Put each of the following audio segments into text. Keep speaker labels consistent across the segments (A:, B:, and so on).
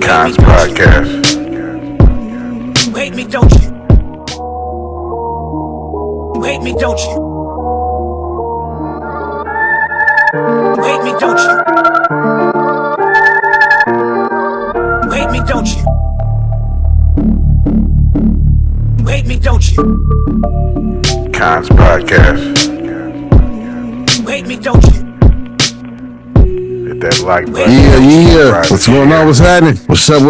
A: Kons Podcast.
B: You hate me, don't you? You hate me, don't you? You hate me, don't you? You hate me, don't you? You hate me, don't you?
A: Kons Podcast.
B: You hate me, don't you?
A: Hit that like button.
C: Yeah. What's going on? What's happening? What's up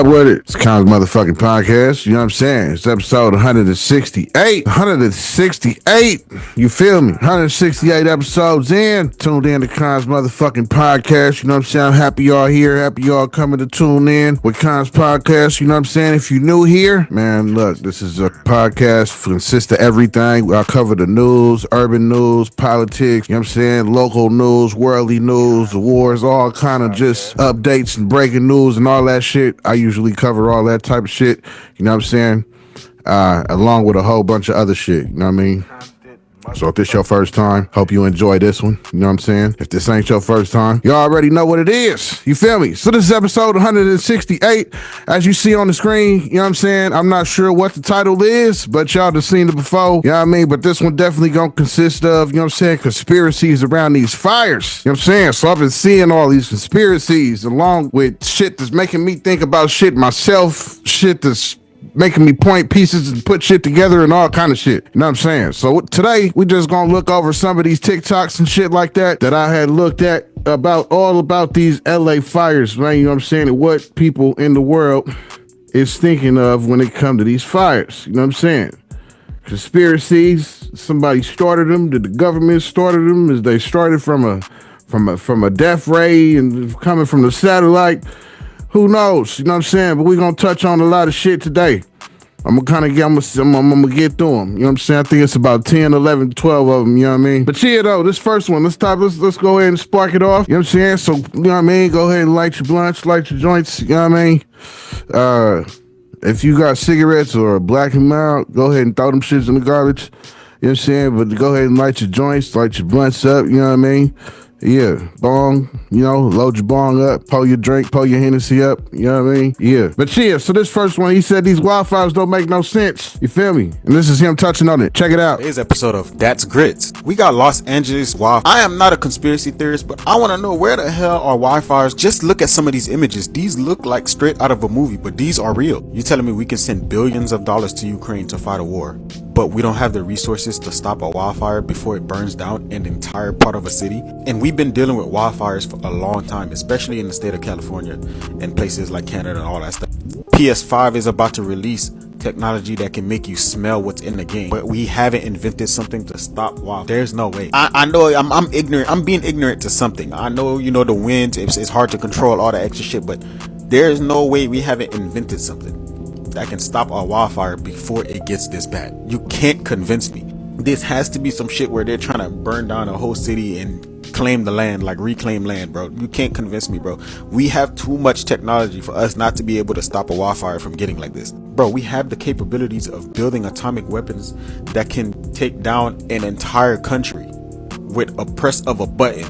C: with it? It's Kons motherfucking podcast. You know what I'm saying? It's episode 168. 168. You feel me? 168 episodes in. Tuned in to Kons motherfucking podcast. You know what I'm saying? I'm happy y'all here. Happy y'all coming to tune in with Kons podcast. You know what I'm saying? If you're new here, man, look, this is a podcast consists of everything. I cover the news, urban news, politics, you know what I'm saying? Local news, worldly news, awards, all kind of just updates and breaking news and all that shit. I usually cover all that type of shit, you know what I'm saying? Along with a whole bunch of other shit, you know what I mean? So if this your first time, hope you enjoy this one, you know what I'm saying? If this ain't your first time, you already know what it is, you feel me? So this is episode 168, as you see on the screen, you know what I'm saying? I'm not sure what the title is, but y'all have seen it before, you know what I mean? But this one definitely gonna consist of, you know what I'm saying, conspiracies around these fires, you know what I'm saying? So I've been seeing all these conspiracies along with shit that's making me think about shit myself, shit that's making me point pieces and put shit together and all kind of shit. You know what I'm saying? So today, we just gonna look over some of these TikToks and shit like that I had looked at about these LA fires, man. You know what I'm saying? And what people in the world is thinking of when it comes to these fires. You know what I'm saying? Conspiracies, somebody started them. Did the government started them? Is they started from a death ray and coming from the satellite? Who knows? You know what I'm saying? But we're going to touch on a lot of shit today. I'm going to get through them. You know what I'm saying? I think it's about 10, 11, 12 of them. You know what I mean? But yeah, though, this first one, let's go ahead and spark it off. You know what I'm saying? So, you know what I mean? Go ahead and light your blunts, light your joints. You know what I mean? If you got cigarettes or black and mild, go ahead and throw them shits in the garbage. You know what I'm saying? But go ahead and light your joints, light your blunts up. You know what I mean? Yeah, bong, you know, load your bong up, pull your drink, pull your Hennessy up, you know what I mean? Yeah. But yeah, so this first one, he said these wildfires don't make no sense. You feel me? And this is him touching on it. Check it out.
D: Today's episode of That's Grits. We got Los Angeles wildfires. I am not a conspiracy theorist, but I want to know where the hell are wildfires? Just look at some of these images. These look like straight out of a movie, but these are real. You telling me we can send billions of dollars to Ukraine to fight a war, but we don't have the resources to stop a wildfire before it burns down an entire part of a city? And we've been dealing with wildfires for a long time, especially in the state of California and places like Canada and all that stuff. PS5 is about to release technology that can make you smell what's in the game, but we haven't invented something to stop wildfires. There's no way. I know I'm ignorant. I'm being ignorant to something. I know, you know, the winds, it's hard to control all the extra shit, but there's no way we haven't invented something that can stop a wildfire before it gets this bad. You can't convince me. This has to be some shit where they're trying to burn down a whole city and claim the land, like reclaim land, bro. You can't convince me, bro. We have too much technology for us not to be able to stop a wildfire from getting like this. Bro, we have the capabilities of building atomic weapons that can take down an entire country with a press of a button,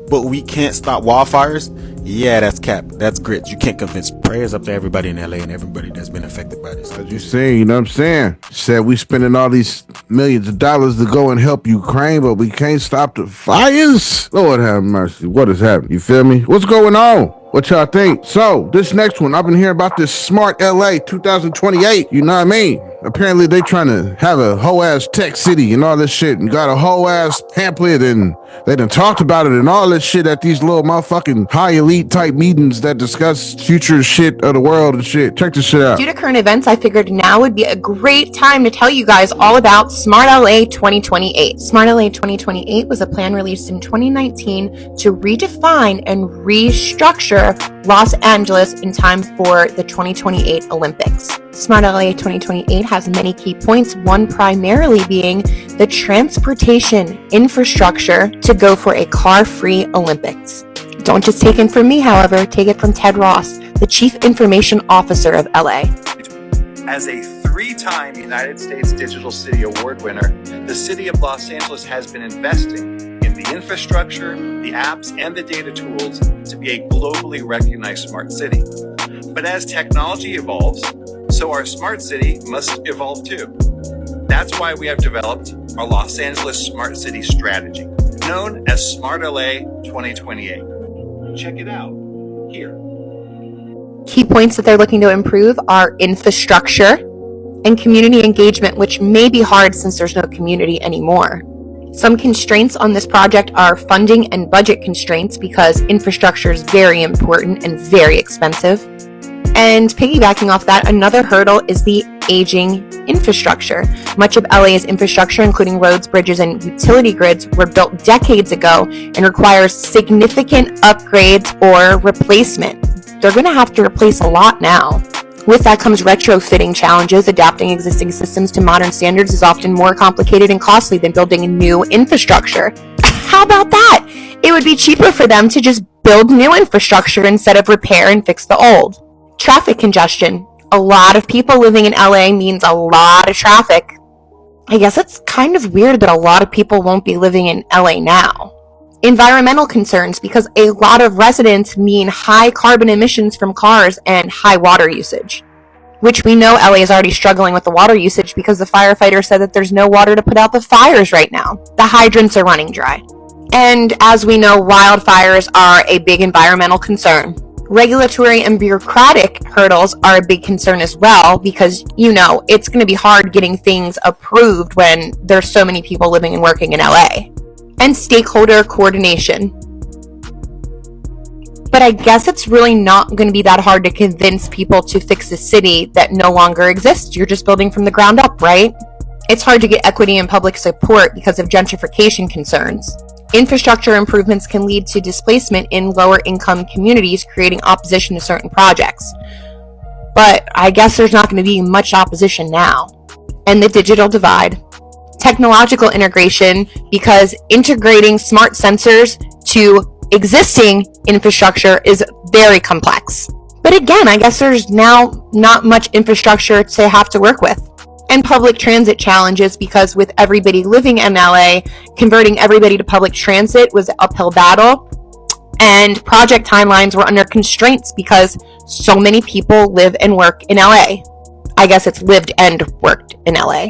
D: but we can't stop wildfires. Yeah, that's cap. That's grits. You can't convince. Prayers up to everybody in LA and everybody that's been affected by this.
C: As you see, you know what I'm saying? Said we spending all these millions of dollars to go and help Ukraine, but we can't stop the fires? Lord have mercy. What is happening? You feel me? What's going on? What y'all think? So, this next one, I've been hearing about this Smart LA 2028. You know what I mean? Apparently, they trying to have a whole ass tech city and all this shit and got a whole ass pamphlet and they done talked about it and all this shit at these little motherfucking high elite type meetings that discuss future shit of the world and shit. Check this shit out.
E: Due to current events, I figured now would be a great time to tell you guys all about Smart LA 2028. Smart LA 2028 was a plan released in 2019 to redefine and restructure Los Angeles in time for the 2028 Olympics. Smart LA 2028 has many key points, one primarily being the transportation infrastructure to go for a car-free Olympics. Don't just take it from me, however, take it from Ted Ross, the Chief Information Officer of LA.
F: As a three-time United States Digital City Award winner, the City of Los Angeles has been investing in the infrastructure, the apps, and the data tools to be a globally recognized smart city. But as technology evolves, so our smart city must evolve too. That's why we have developed our Los Angeles Smart City Strategy, known as Smart LA 2028. Check it out here.
E: Key points that they're looking to improve are infrastructure and community engagement, which may be hard since there's no community anymore. Some constraints on this project are funding and budget constraints because infrastructure is very important and very expensive. And piggybacking off that, another hurdle is the aging infrastructure. Much of LA's infrastructure, including roads, bridges, and utility grids, were built decades ago and requires significant upgrades or replacement. They're going to have to replace a lot now. With that comes retrofitting challenges. Adapting existing systems to modern standards is often more complicated and costly than building new infrastructure. How about that? It would be cheaper for them to just build new infrastructure instead of repair and fix the old. Traffic congestion. A lot of people living in LA means a lot of traffic. I guess it's kind of weird that a lot of people won't be living in LA now. Environmental concerns, because a lot of residents mean high carbon emissions from cars and high water usage, which we know LA is already struggling with the water usage because the firefighters said that there's no water to put out the fires right now. The hydrants are running dry. And as we know, wildfires are a big environmental concern. Regulatory and bureaucratic hurdles are a big concern as well because, it's going to be hard getting things approved when there's so many people living and working in LA. And stakeholder coordination. But I guess it's really not going to be that hard to convince people to fix a city that no longer exists. You're just building from the ground up, right? It's hard to get equity and public support because of gentrification concerns. Infrastructure improvements can lead to displacement in lower income communities, creating opposition to certain projects. But I guess there's not going to be much opposition now. And the digital divide. Technological integration, because integrating smart sensors to existing infrastructure is very complex. But again, I guess there's now not much infrastructure to have to work with. And public transit challenges, because with everybody living in LA, converting everybody to public transit was an uphill battle. And project timelines were under constraints because so many people live and work in LA. I guess it's lived and worked in LA.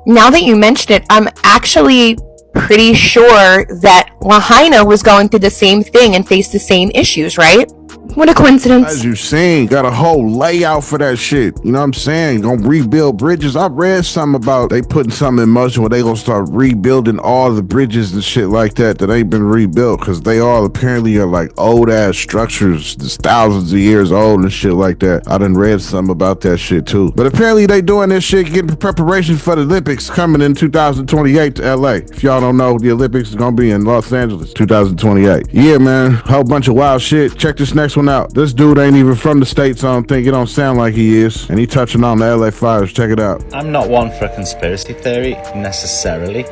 E: Now that you mention it, I'm actually pretty sure that Lahaina was going through the same thing and faced the same issues, right? What a coincidence.
C: As you seen, got a whole layout for that shit. You know what I'm saying? Gonna rebuild bridges. I read something about they putting something in motion where they gonna start rebuilding all the bridges and shit like that ain't been rebuilt because they all apparently are like old ass structures that's thousands of years old and shit like that. I done read something about that shit too. But apparently they doing this shit getting preparation for the Olympics coming in 2028 to LA. If y'all don't know, the Olympics is gonna be in Los Angeles 2028. Yeah, man, whole bunch of wild shit. Check this next one out. This dude ain't even from the States, I don't think. It don't sound like he is. And he touching on the LA fires. Check it out.
G: I'm not one for a conspiracy theory, necessarily.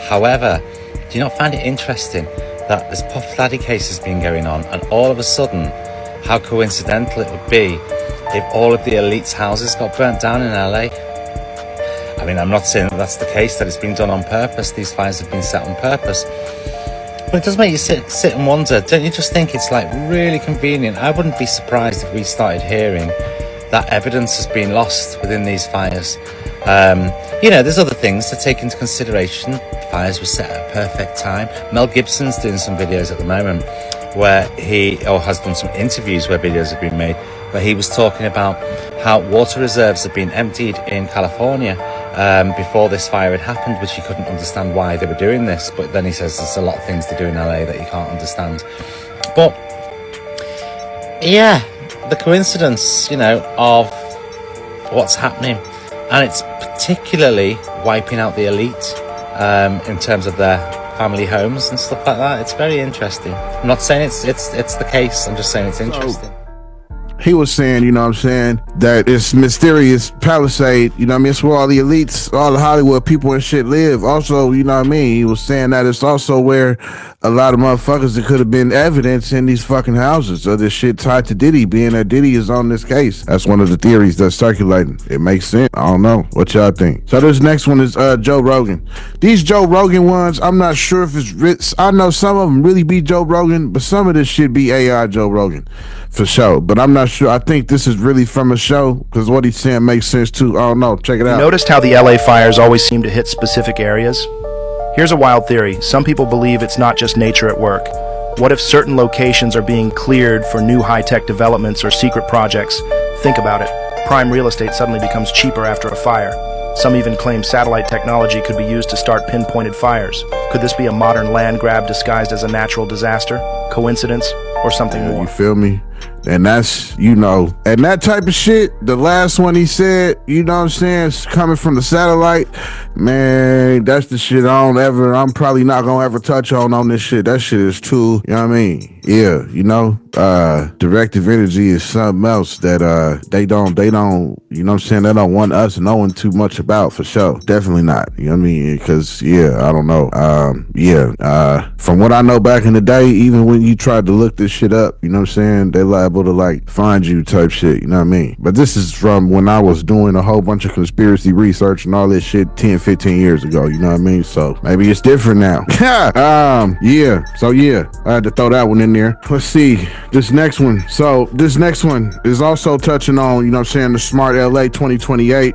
G: However, do you not find it interesting that this Puff Daddy case has been going on, and all of a sudden, how coincidental it would be if all of the elite's houses got burnt down in LA? I mean, I'm not saying that that's the case, that it's been done on purpose. These fires have been set on purpose. But it does make you sit and wonder, don't you just think it's like really convenient? I wouldn't be surprised if we started hearing that evidence has been lost within these fires. There's other things to take into consideration. The fires were set at a perfect time. Mel Gibson's doing some videos at the moment where has done some interviews where videos have been made, where he was talking about how water reserves have been emptied in California before this fire had happened, which he couldn't understand why they were doing this. But then he says there's a lot of things to do in LA that you can't understand. But yeah, the coincidence, of what's happening, and it's particularly wiping out the elite in terms of their family homes and stuff like that. It's very interesting. I'm not saying it's the case. I'm just saying it's interesting.
C: He was saying, that it's mysterious Palisade, it's where all the elites, all the Hollywood people and shit live. Also, he was saying that it's also where a lot of motherfuckers that could have been evidence in these fucking houses. So this shit tied to Diddy, being that Diddy is on this case. That's one of the theories that's circulating. It makes sense. I don't know. What y'all think? So this next one is Joe Rogan. These Joe Rogan ones, I'm not sure if it's I know some of them really be Joe Rogan, but some of this shit be AI Joe Rogan. For sure. But I'm not sure. I think this is really from a show because what he's saying makes sense too. Oh no, check it out.
H: Noticed how the LA fires always seem to hit specific areas? Here's a wild theory. Some people believe it's not just nature at work. What if certain locations are being cleared for new high-tech developments or secret projects? Think about it. Prime real estate suddenly becomes cheaper after a fire. Some even claim satellite technology could be used to start pinpointed fires. Could this be a modern land grab disguised as a natural disaster? Coincidence? Or something more?
C: You feel me? And that's, and that type of shit, the last one he said, you know what I'm saying, it's coming from the satellite, man, that's the shit I'm probably not gonna ever touch on this shit. That shit is too, you know what I mean? Yeah, directive energy is something else that they don't, you know what I'm saying, they don't want us knowing too much about, for sure. Definitely not, you know what I mean? Because, I don't know. From what I know back in the day, even when you tried to look this shit up, you know what I'm saying, they liable to find you type shit, you know what I mean? But this is from when I was doing a whole bunch of conspiracy research and all this shit 10, 15 years ago, you know what I mean? So maybe it's different now. I had to throw that one in there. Let's see, this next one. So this next one is also touching on, you know what I'm saying, the Smart LA 2028.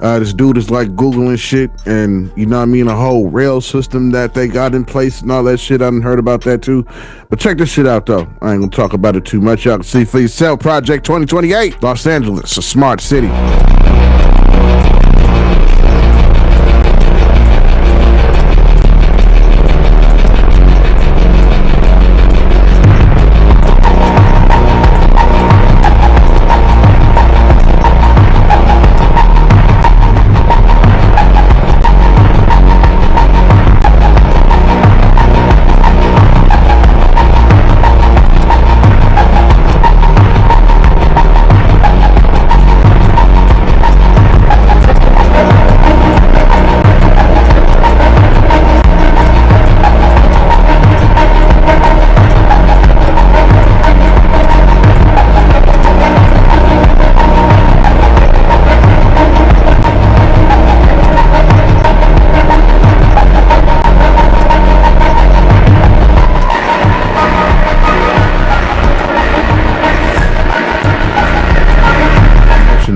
C: This dude is Googling shit and, you know what I mean, a whole rail system that they got in place and all that shit. I done heard about that too. But check this shit out though. I ain't gonna talk about it too much. Y'all can see for yourself. Project 2028, Los Angeles, a smart city.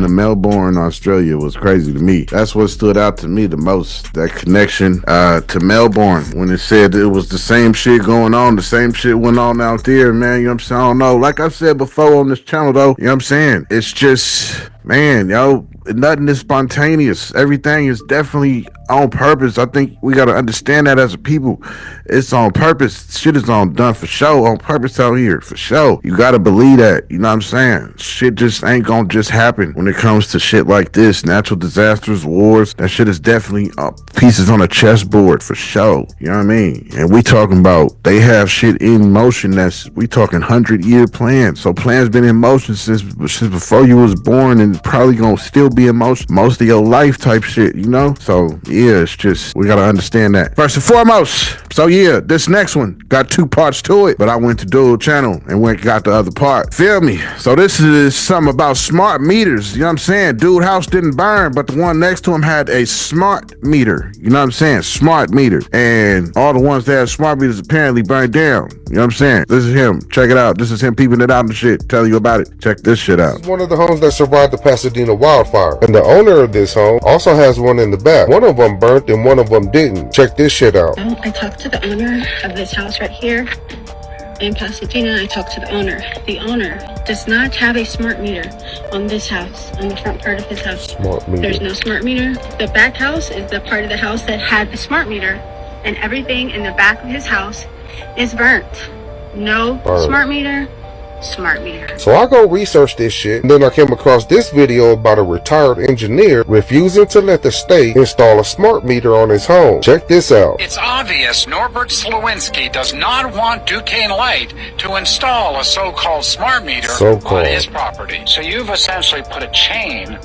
C: Melbourne, Australia was crazy to me. That's what stood out to me the most, that connection to Melbourne, when it said it was the same shit going on, the same shit went on out there, man, you know what I'm saying? I don't know. Like I said before on this channel though, you know what I'm saying? It's just, man, nothing is spontaneous. Everything is definitely on purpose. I think we got to understand that as a people. It's on purpose. Shit is done for show, on purpose out here, for show. You got to believe that, you know what I'm saying? Shit just ain't gonna just happen when it comes to shit like this. Natural disasters, wars, that shit is definitely pieces on a chessboard for show. You know what I mean? And we talking about, they have shit in motion we talking 100-year plans. So plans been in motion since before you was born and probably gonna still be in motion most of your life type shit, you know? So yeah, it's just, we gotta understand that first and foremost. So yeah, this next one got 2 parts to it, but I went to dual channel and got the other part. Feel me? So this is something about smart meters. You know what I'm saying? Dude house didn't burn, but the one next to him had a smart meter. You know what I'm saying? Smart meter. And all the ones that had smart meters apparently burned down. You know what I'm saying? This is him. Check it out. This is him peeping it out and shit. Tell you about it. Check this shit out.
I: One of the homes that survived the Pasadena wildfire. And the owner of this home also has one in the back. One of them burnt and one of them didn't. Check this shit out.
J: I talked to the owner of this house right here in Pasadena. I talked to the owner. The owner does not have a smart meter on this house, on the front part of his house.
I: Smart meter.
J: There's no smart meter. The back house is the part of the house that had the smart meter, and everything in the back of his house is burnt. No smart meter.
I: So I go research this shit, and then I came across this video about a retired engineer refusing to let the state install a smart meter on his home. Check this out.
K: It's obvious Norbert Slowinski does not want Duquesne Light to install a so-called smart meter on his property. So you've essentially put a chain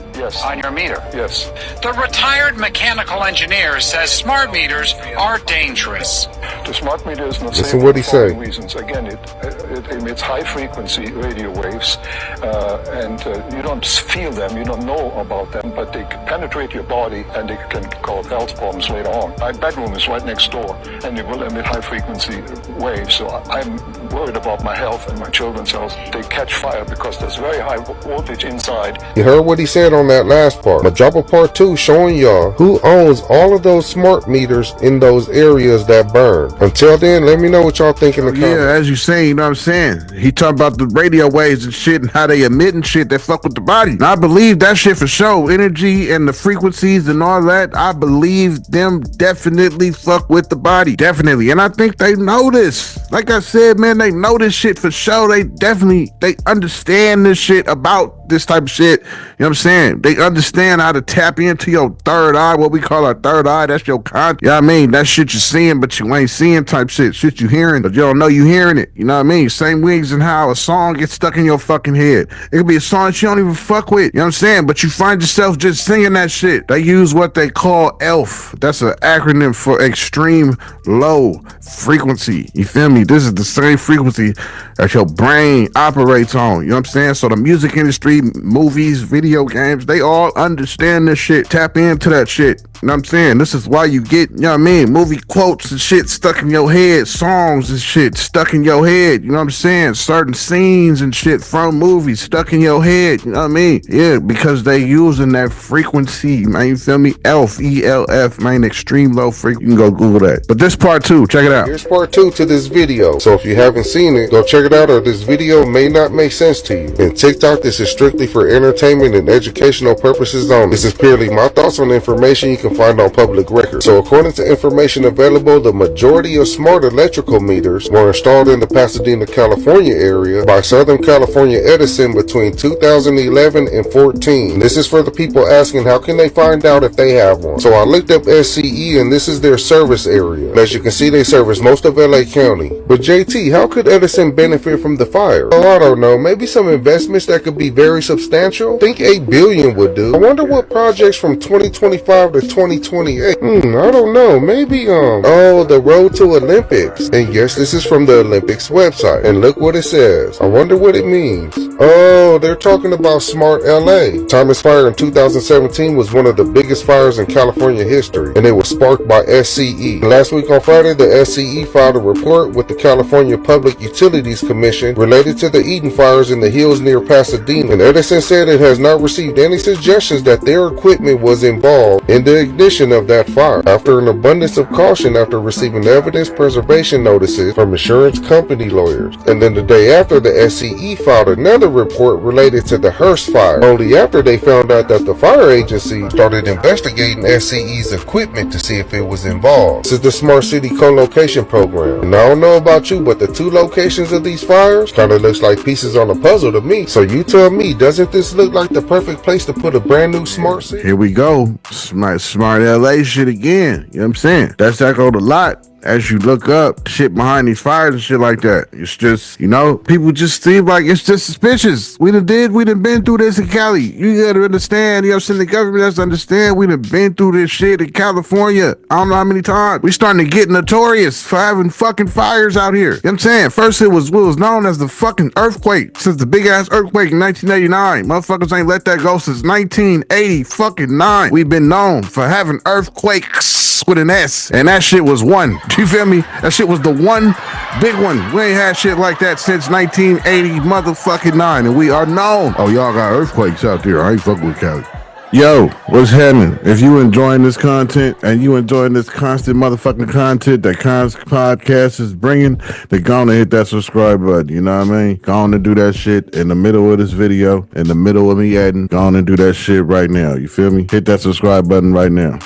K: on your meter.
I: Yes.
K: The retired mechanical engineer says smart meters are dangerous
L: The smart meter is not
I: Listen
L: safe
I: what he
L: for the
I: say.
L: following reasons. Again, it emits high-frequency radio waves, and you don't feel them, you don't know about them, but they can penetrate your body, and they can cause health problems later on. My bedroom is right next door, and it will emit high-frequency waves, so I'm worried about my health and my children's health. They catch fire because there's very high voltage inside.
I: You heard what he said on that last part. I'm gonna drop a part 2 showing y'all who owns all of those smart meters in those areas that burn. Until then, let me know what y'all think in the comments.
C: Yeah, as you say, you know what I'm saying? He talking about the radio waves and shit and how they emit and shit that fuck with the body. And I believe that shit for sure. Energy and the frequencies and all that, I believe them definitely fuck with the body. Definitely. And I think they know this. Like I said, man, they know this shit for sure. They understand this shit about this type of shit. You know what I'm saying? They understand how to tap into your third eye, what we call our third eye. That's your content. You know what I mean? That shit you're seeing, but you ain't seeing type shit. Shit you hearing, but you don't know you hearing it. You know what I mean? Same wings and how a song gets stuck in your fucking head. It could be a song that you don't even fuck with. You know what I'm saying? But you find yourself just singing that shit. They use what they call ELF. That's an acronym for extreme low frequency. You feel me? This is the same frequency that your brain operates on. You know what I'm saying? So the music industry, movies, video games, they all understand this shit. Tap into that shit. You know what I'm saying? This is why you get, you know what I mean, movie quotes and shit stuck in your head, songs and shit stuck in your head. You know what I'm saying? Certain scenes and shit from movies stuck in your head. You know what I mean? Yeah, because they using that frequency, man. You feel me? ELF, E-L-F, man, extreme low frequency. You can go Google that. But this part 2, check it out.
I: Here's part 2 to this video. So if you haven't seen it, go check it out, or this video may not make sense to you. In TikTok, this is strictly for entertainment and educational purposes only. This is purely my thoughts on information you can find on public record. So according to information available, the majority of smart electrical meters were installed in the Pasadena, California area by Southern California Edison between 2011 and 14. This is for the people asking how can they find out if they have one. So I looked up SCE, and this is their service area. And as you can see, they service most of LA County. But JT, how could Edison benefit from the fire? Oh, I don't know. Maybe some investments that could be very substantial. Think 8 billion would do. I wonder what projects from 2025 to 2028. I don't know. Maybe the road to Olympics. And yes, this is from the Olympics website. And look what it says. I wonder what it means. Oh, they're talking about Smart LA. Thomas Fire in 2017 was one of the biggest fires in California history, and it was sparked by SCE. Last week on Friday, the SCE filed a report with the California Public Utilities Commission related to the Eden fires in the hills near Pasadena, and Edison said it has not received any suggestions that their equipment was involved in the ignition of that fire. After an abundance of caution after receiving evidence preservation notices from insurance company lawyers. And then the day after, the SCE filed another report related to the Hearst fire, only after they found out that the fire agency started investigating SCE's equipment to see if it was involved. This is the Smart City Co-Location Program. And I don't know about you, but the 2 locations of these fires kind of looks like pieces on a puzzle to me. So you tell me, doesn't this look like the perfect place to put a brand new smart city?
C: Here we go. Smart LA shit again. You know what I'm saying? That's echoed a lot. As you look up shit behind these fires and shit like that, it's just, you know, people just seem like it's just suspicious. We done been through this in Cali. You gotta understand, you know what I'm saying? The government has to understand we done been through this shit in California. I don't know how many times. We starting to get notorious for having fucking fires out here. You know what I'm saying? First it was what was known as the fucking earthquake, since the big ass earthquake in 1989. Motherfuckers ain't let that go since 1980 fucking 9. We've been known for having earthquakes with an S, and that shit was one. You feel me? That shit was the one big one. We ain't had shit like that since 1980 motherfucking 9, and we are known. Oh, y'all got earthquakes out there. I ain't fucking with Cali. Yo, what's happening? If you enjoying this content and you enjoying this constant motherfucking content that Kons Podcast is bringing, then go on and hit that subscribe button. You know what I mean? Go on and do that shit in the middle of this video, in the middle of me adding. Go on and do that shit right now. You feel me? Hit that subscribe button right now.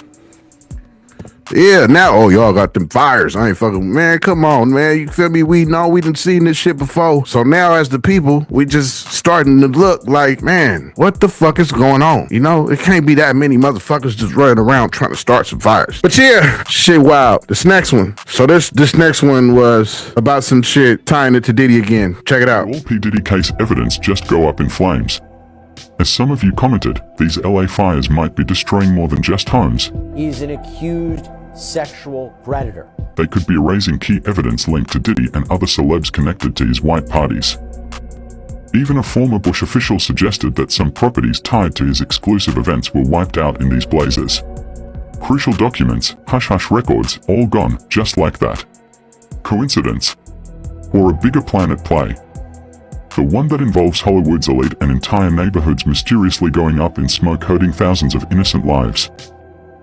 C: Yeah, now, oh, y'all got them fires. I ain't fucking, man, come on, man. You feel me? We know we done seen this shit before. So now as the people, we just starting to look like, man, what the fuck is going on? You know, it can't be that many motherfuckers just running around trying to start some fires. But yeah, shit wild. This next one. So this next one was about some shit tying it to Diddy again. Check it out.
M: All P. Diddy case evidence just go up in flames. As some of you commented, these LA fires might be destroying more than just homes.
N: He's an accused sexual predator.
M: They could be erasing key evidence linked to Diddy and other celebs connected to his white parties. Even a former Bush official suggested that some properties tied to his exclusive events were wiped out in these blazes. Crucial documents, hush-hush records, all gone, just like that. Coincidence? Or a bigger plan at play? The one that involves Hollywood's elite and entire neighborhoods mysteriously going up in smoke, hurting thousands of innocent lives.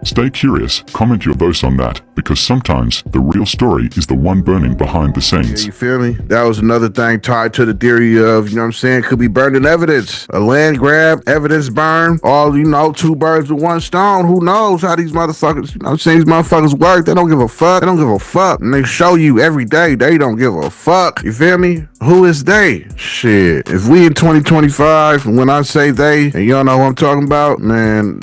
M: Stay curious, comment your votes on that, because sometimes the real story is the one burning behind the scenes.
C: Yeah, you feel me? That was another thing tied to the theory of, you know what I'm saying, could be burning evidence. A land grab, evidence burn, all, you know, two birds with one stone. Who knows how these motherfuckers, you know what I'm saying, these motherfuckers work. They don't give a fuck. They don't give a fuck. And they show you every day they don't give a fuck. You feel me? Who is they? Shit. If we in 2025, when I say they, and y'all know who I'm talking about, man,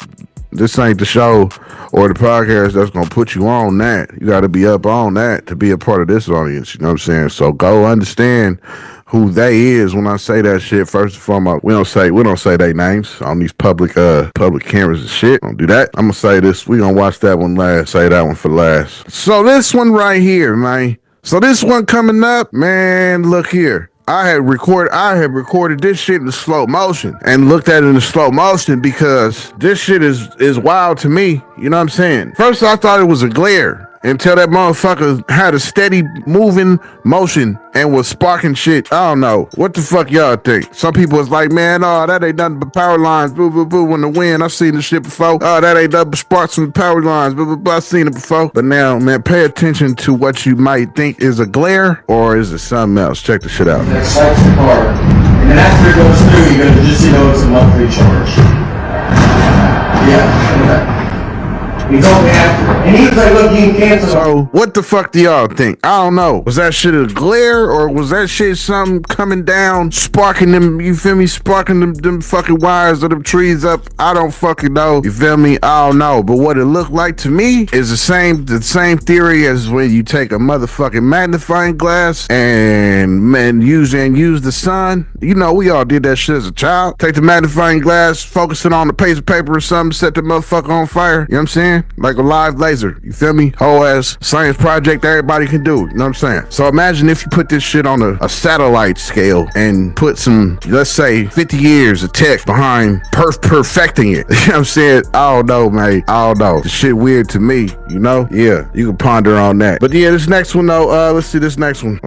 C: this ain't the show or the podcast that's gonna put you on that. You gotta be up on that to be a part of this audience. You know what I'm saying? So go understand who they is when I say that shit. First and foremost, we don't say their names on these public cameras and shit. Don't do that. I'm gonna say this. We gonna watch that one last. Say that one for last. So this one right here, man. So this one coming up, man. Look here. I had recorded this shit in slow motion and looked at it in slow motion because this shit is wild to me. You know what I'm saying? First, I thought it was a glare until that motherfucker had a steady moving motion and was sparking shit. I don't know. What the fuck y'all think? Some people was like, man, oh, that ain't nothing but power lines. Boo, boo, boo. When the wind, I've seen this shit before. Oh, that ain't nothing but sparks from power lines. Boo, boo, boo. I've seen it before. But now, man, pay attention to what you might think is a glare or is it something else. Check the shit out.
O: That excites the car. And then after it goes through, you're going to just, it's a monthly charge. Yeah. He told me after. And he was like, look, you can cancel.
C: So, what the fuck do y'all think? I don't know. Was that shit a glare or was that shit something coming down, sparking them, you feel me? Sparking them fucking wires of them trees up? I don't fucking know. You feel me? I don't know. But what it looked like to me is the same theory as when you take a motherfucking magnifying glass and use the sun. You know, we all did that shit as a child. Take the magnifying glass, focus it on a piece of paper or something, set the motherfucker on fire. You know what I'm saying? Like a live laser, you feel me? Whole ass science project everybody can do, you know what I'm saying? So imagine if you put this shit on a satellite scale and put some, let's say, 50 years of tech behind perfecting it. You know what I'm saying? I don't know, man. I don't know. The shit weird to me, you know? Yeah, you can ponder on that. But yeah, this next one though, let's see this next one.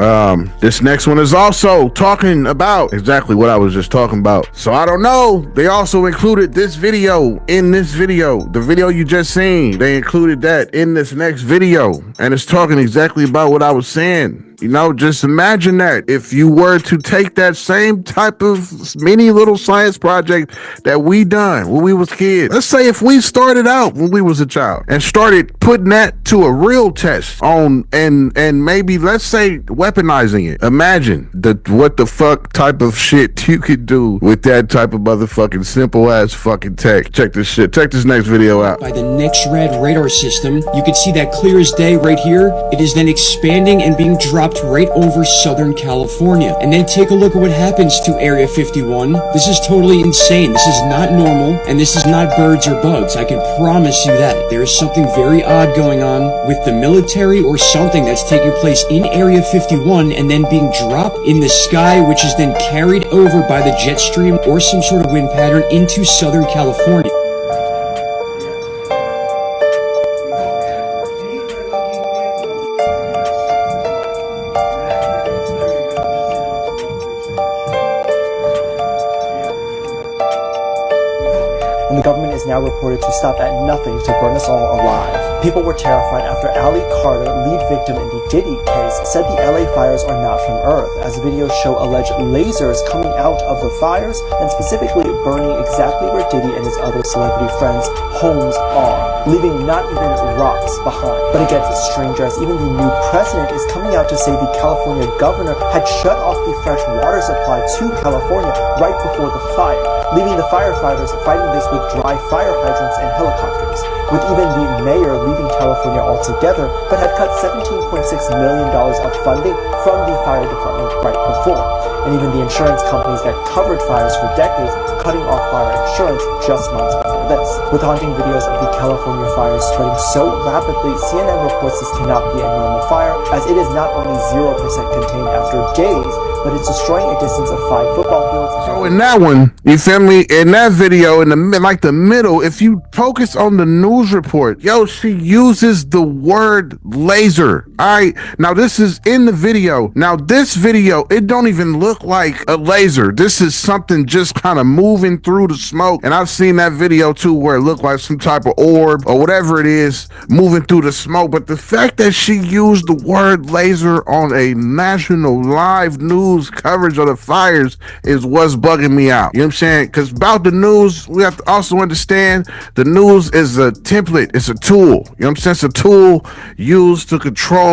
C: This next one is also talking about exactly what I was just talking about. So I don't know. They also included this video in this video. The video you just seen. They included that in this next video, and it's talking exactly about what I was saying. You know, just imagine that if you were to take that same type of mini little science project that we done when we was kids. Let's say if we started out when we was a child and started putting that to a real test on and maybe let's say weaponizing it. Imagine what the fuck type of shit you could do with that type of motherfucking simple ass fucking tech. Check this shit. Check this next video out.
P: By the next red radar system, you can see that clear as day right here. It is then expanding and being dropped right over Southern California. And then take a look at what happens to Area 51. This is totally insane. This is not normal, and this is not birds or bugs. I can promise you that. There is something very odd going on with the military or something that's taking place in Area 51 and then being dropped in the sky, which is then carried over by the jet stream or some sort of wind pattern into Southern California.
Q: And the government is now reported to stop at nothing to burn us all alive. People were terrified after Ali Carter, lead victim in the Diddy case, said the LA fires are not from Earth, as videos show alleged lasers coming out of the fires and specifically burning exactly where Diddy and his other celebrity friends' homes are, leaving not even rocks behind. But it gets stranger as even the new president is coming out to say the California governor had shut off the fresh water supply to California right before the fire, leaving the firefighters fighting this with dry fire hydrants and helicopters, with even the mayor leaving California altogether, but had cut $17.6 million of funding from the fire department right before. and even the insurance companies that covered fires for decades cutting off fire insurance just months before this. With haunting videos of the California fires spreading so rapidly, CNN reports this cannot be a normal fire, as it is not only 0% contained after days, but it's destroying a distance of 5 football fields.
C: So in that one, you feel me? In that video, in the middle, if you focus on the news report, yo, she uses the word laser. All right. Now this is in the video. Now this video, it don't even look like a laser. This is something just kind of moving through the smoke. And I've seen that video too, where it looked like some type of orb or whatever it is moving through the smoke. But the fact that she used the word laser on a national live news coverage of the fires is what's bugging me out. You know what I'm saying? Because about the news, we have to also understand the news is a template. It's a tool. You know what I'm saying? It's a tool used to control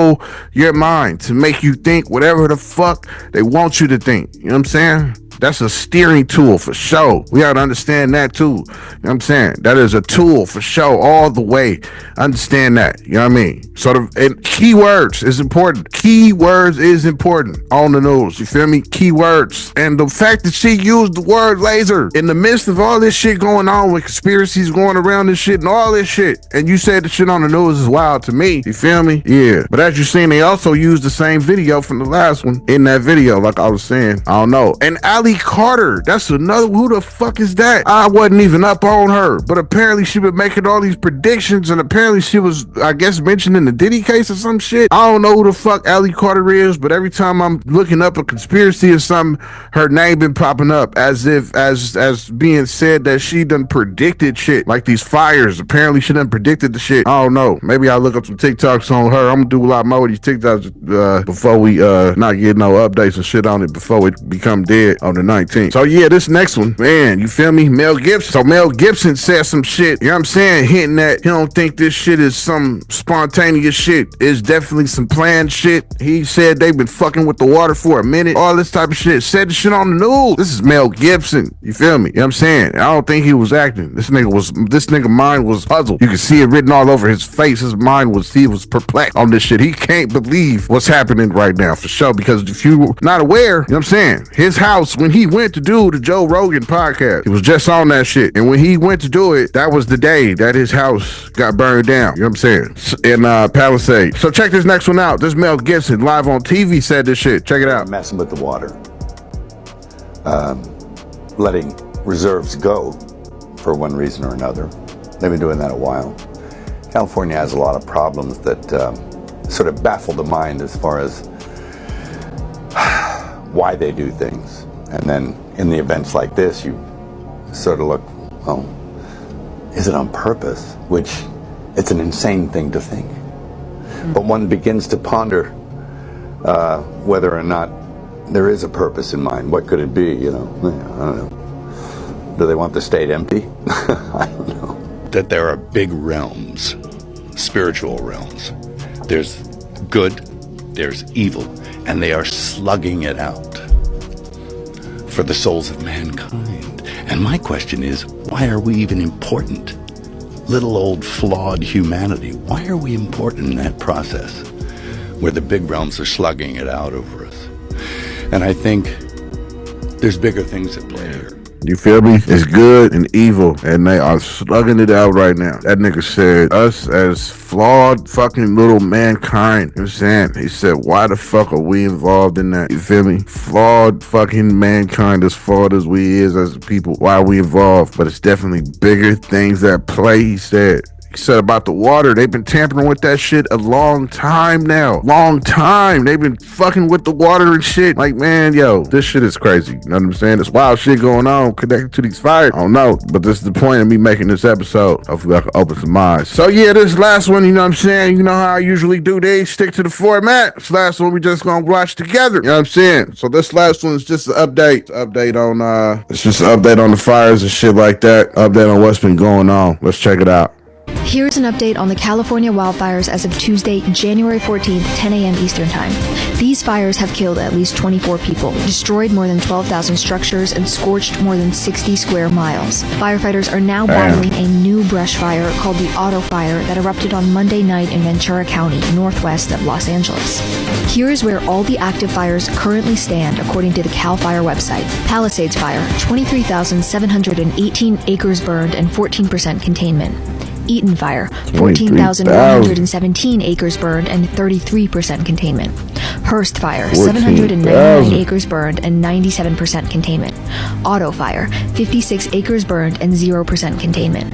C: your mind, to make you think whatever the fuck they want you to think. You know what I'm saying? That's a steering tool for sure. We gotta understand that too. You know what I'm saying? That is a tool for sure all the way. Understand that. You know what I mean? So keywords is important. Keywords is important on the news. You feel me? Keywords. And the fact that she used the word laser in the midst of all this shit going on with conspiracies going around this shit and all this shit, and you said the shit on the news is wild to me. You feel me? Yeah. But as you seen, they also used the same video from the last one in that video, like I was saying. I don't know. And Ali Carter, that's another, who the fuck is that? I wasn't even up on her, but apparently she been making all these predictions, and apparently she was, I guess, mentioned in the Diddy case or some shit. I don't know who the fuck Ali Carter is, but every time I'm looking up a conspiracy or something, her name been popping up as if, as being said that she done predicted shit, like these fires. Apparently she done predicted the shit. I don't know. Maybe I'll look up some TikToks on her. I'm gonna do a lot more of these TikToks before we not get no updates and shit on it before it become dead on the 19th. So yeah, this next one, man, you feel me? Mel Gibson. So Mel Gibson said some shit, you know what I'm saying, hinting that he don't think this shit is some spontaneous shit. It's definitely some planned shit. He said they've been fucking with the water for a minute, all this type of shit. Said the shit on the news. This is Mel Gibson, you feel me? You know what I'm saying? I don't think he was acting. This nigga mind was puzzled. You can see it written all over his face. He was perplexed on this shit. He can't believe what's happening right now, for sure, because if you're not aware, you know what I'm saying, his house, when he went to do the Joe Rogan podcast, he was just on that shit. And when he went to do it, that was the day that his house got burned down. You know what I'm saying? In Palisade. So check this next one out. This Mel Gibson live on TV said this shit. Check it out.
N: Messing with the water. Letting reserves go for one reason or another. They've been doing that a while. California has a lot of problems that sort of baffle the mind as far as why they do things. And then in the events like this, you sort of look, oh, is it on purpose? Which, it's an insane thing to think. But one begins to ponder whether or not there is a purpose in mind. What could it be, you know? I don't know. Do they want the state empty? I don't know.
R: That there are big realms, spiritual realms. There's good, there's evil, and they are slugging it out for the souls of mankind. And my question is, why are we even important? Little old flawed humanity, why are we important in that process where the big realms are slugging it out over us? And I think there's bigger things at play here.
C: You feel me? It's good and evil, and they are slugging it out right now. That nigga said, us as flawed fucking little mankind. You know what I'm saying? He said, why the fuck are we involved in that? You feel me? Flawed fucking mankind, as flawed as we is as people. Why are we involved? But it's definitely bigger things at play, he said. He said about the water, they've been tampering with that shit a long time now. Long time. They've been fucking with the water and shit. Like, man, yo, this shit is crazy. You know what I'm saying? There's wild shit going on connected to these fires. I don't know, but this is the point of me making this episode. Hopefully I can open some minds. So yeah, this last one, you know what I'm saying? You know how I usually do these. Stick to the format. This last one we just gonna watch together. You know what I'm saying? So this last one is just an update. It's just an update on the fires and shit like that. Update on what's been going on. Let's check it out.
S: Here's an update on the California wildfires as of Tuesday, January 14th, 10 a.m. Eastern Time. These fires have killed at least 24 people, destroyed more than 12,000 structures, and scorched more than 60 square miles. Firefighters are now battling a new brush fire called the Auto Fire that erupted on Monday night in Ventura County, northwest of Los Angeles. Here's where all the active fires currently stand, according to the CAL FIRE website. Palisades Fire, 23,718 acres burned and 14% containment. Eaton Fire, 14,117 acres burned and 33% containment. Hearst Fire, 799 acres burned and 97% containment. Auto Fire, 56 acres burned and 0% containment.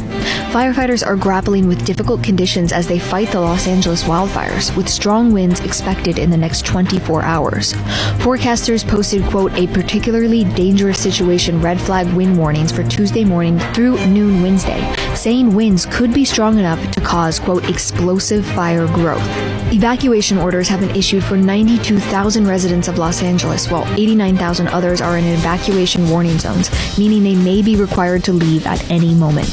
S: Firefighters are grappling with difficult conditions as they fight the Los Angeles wildfires, with strong winds expected in the next 24 hours. Forecasters posted, quote, a particularly dangerous situation red flag wind warnings for Tuesday morning through noon Wednesday, saying winds could be strong enough to cause, quote, explosive fire growth. Evacuation orders have been issued for 92,000 residents of Los Angeles, while 89,000 others are in evacuation warning zones, meaning they may be required to leave at any moment.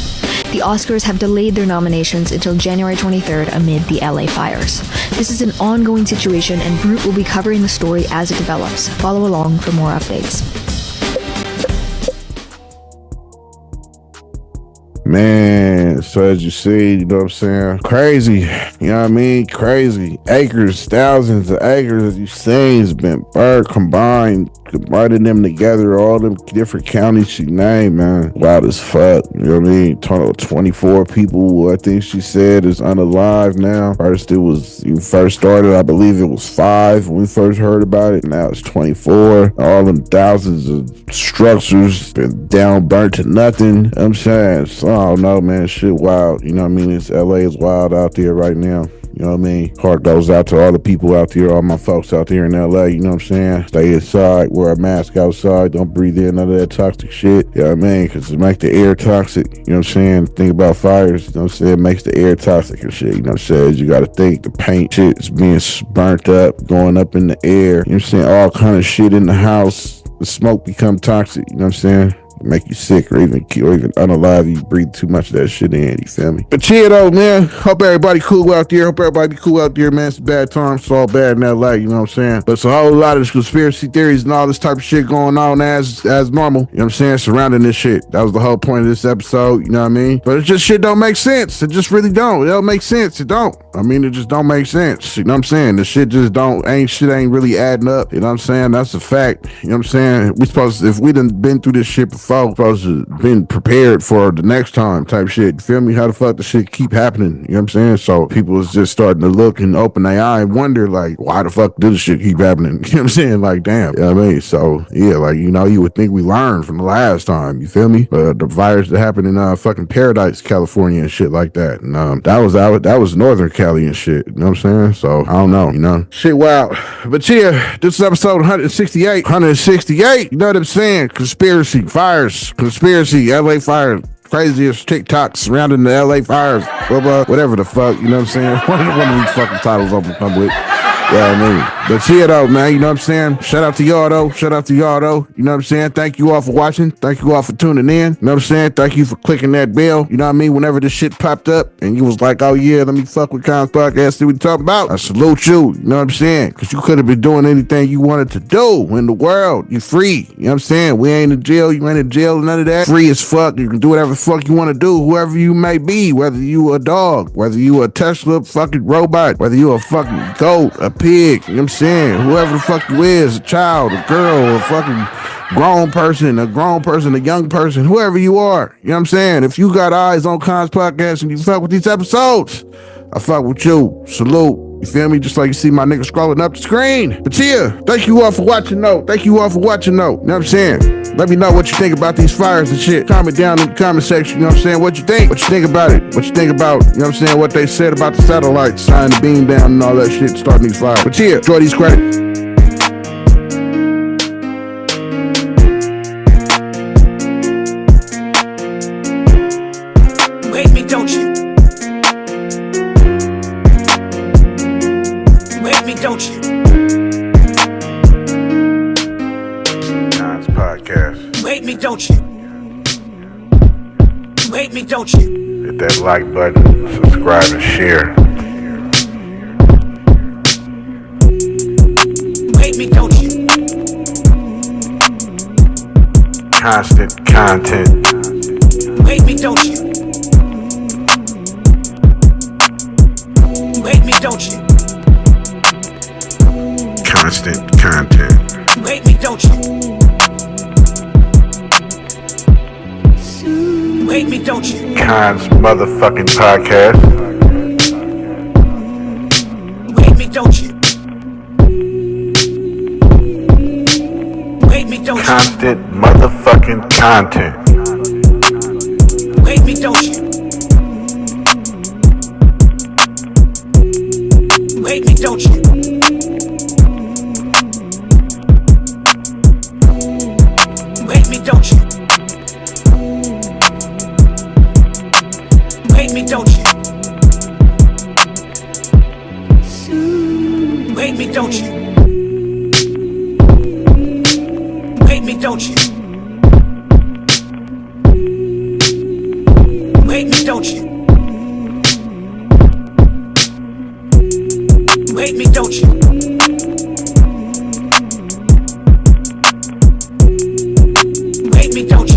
S: The Oscars have delayed their nominations until January 23rd amid the LA fires. This is an ongoing situation, and Brute will be covering the story as it develops. Follow along for more updates.
C: Man, so as you see, you know what I'm saying? Crazy, you know what I mean? Crazy. Acres, thousands of acres, as you seen, has been burned, combined, combining them together, all them different counties she named, man. Wild as fuck, you know what I mean? Total of 24 people, I think she said, is unalive now. First, you first started, I believe it was 5 when we first heard about it. Now it's 24. All them thousands of structures been down, burnt to nothing. You know what I'm saying? So, I don't know, man. Shit wild. You know what I mean? LA is wild out there right now. You know what I mean? Heart goes out to all the people out there, all my folks out there in LA, you know what I'm saying? Stay inside, wear a mask outside, don't breathe in none of that toxic shit, you know what I mean? Because it makes the air toxic, you know what I'm saying? Think about fires, you know what I'm saying? It makes the air toxic and shit, you know what I'm saying? You gotta think the paint shit is being burnt up, going up in the air, you know what I'm saying? All kind of shit in the house, the smoke become toxic, you know what I'm saying? Make you sick or even unalive you breathe too much of that shit in, you feel me? But chill though, man. Hope everybody cool out there. Hope everybody be cool out there, man. It's a bad time. It's all bad in LA, you know what I'm saying? But it's a whole lot of conspiracy theories and all this type of shit going on as normal, you know what I'm saying? Surrounding this shit. That was the whole point of this episode, you know what I mean? But it just shit don't make sense. It just really don't. It don't make sense. It don't. I mean, it just don't make sense. You know what I'm saying? The shit just ain't really adding up. You know what I'm saying? That's a fact. You know what I'm saying? We supposed to, if we done been through this shit before, supposed to been prepared for the next time type shit. You feel me? How the fuck the shit keep happening? You know what I'm saying? So people is just starting to look and open their eye and wonder, like, why the fuck do this shit keep happening? You know what I'm saying? Like, damn. You know what I mean? So, yeah, like, you know, you would think we learned from the last time. You feel me? But the virus that happened in fucking Paradise, California and shit like that. And that was Northern Cali and shit. You know what I'm saying? So, I don't know, you know? Shit wild. But yeah, this is episode 168. 168. You know what I'm saying? Conspiracy, fires, conspiracy, LA fires. Craziest TikToks surrounding the LA fires, blah, blah, whatever the fuck, you know what I'm saying? One of these fucking titles I'm gonna come with. Yeah, I mean, but see it out, man. You know what I'm saying? Shout out to y'all, though. Shout out to y'all, though. You know what I'm saying? Thank you all for watching. Thank you all for tuning in. You know what I'm saying? Thank you for clicking that bell. You know what I mean? Whenever this shit popped up and you was like, oh, yeah, let me fuck with Kons Podcast, see what we talking about. I salute you. You know what I'm saying? Because you could have been doing anything you wanted to do in the world. You're free. You know what I'm saying? We ain't in jail. You ain't in jail. None of that. Free as fuck. You can do whatever the fuck you want to do, whoever you may be, whether you a dog, whether you a Tesla fucking robot, whether you a fucking goat, a pig, you know what I'm saying? Whoever the fuck you is, a child, a girl, a fucking grown person, a young person, whoever you are, you know what I'm saying? If you got eyes on Kons Podcast and you fuck with these episodes, I fuck with you. Salute. You feel me? Just like you see my nigga scrolling up the screen. But yeah, thank you all for watching though. You know what I'm saying? Let me know what you think about these fires and shit. Comment down in the comment section, you know what I'm saying? What you think? What you think about it? What you think about, you know what I'm saying, what they said about the satellites trying to beam down and all that shit starting these fires. But yeah, enjoy these credits.
B: You hate me, don't you? You hate me, don't you?
A: Kons Podcast.
B: You hate me, don't you? You hate me, don't you?
A: Hit Hit that like button, subscribe and share.
B: Hate me, don't you?
A: Constant content.
B: Hate me, don't you? Hate me, don't you?
A: Constant content.
B: Hate me, don't you? Hate me, don't you?
A: Kons motherfucking podcast.
B: Hate me, don't you? Hate me, don't you?
A: Constant motherfucking content.
B: Hate me, don't you? Hate me, don't you? Hate me, don't you? Hate me, don't you? Hate me, don't you? Hate me, don't you? Hate me, don't you? Hate me, don't you? Hate me, don't you?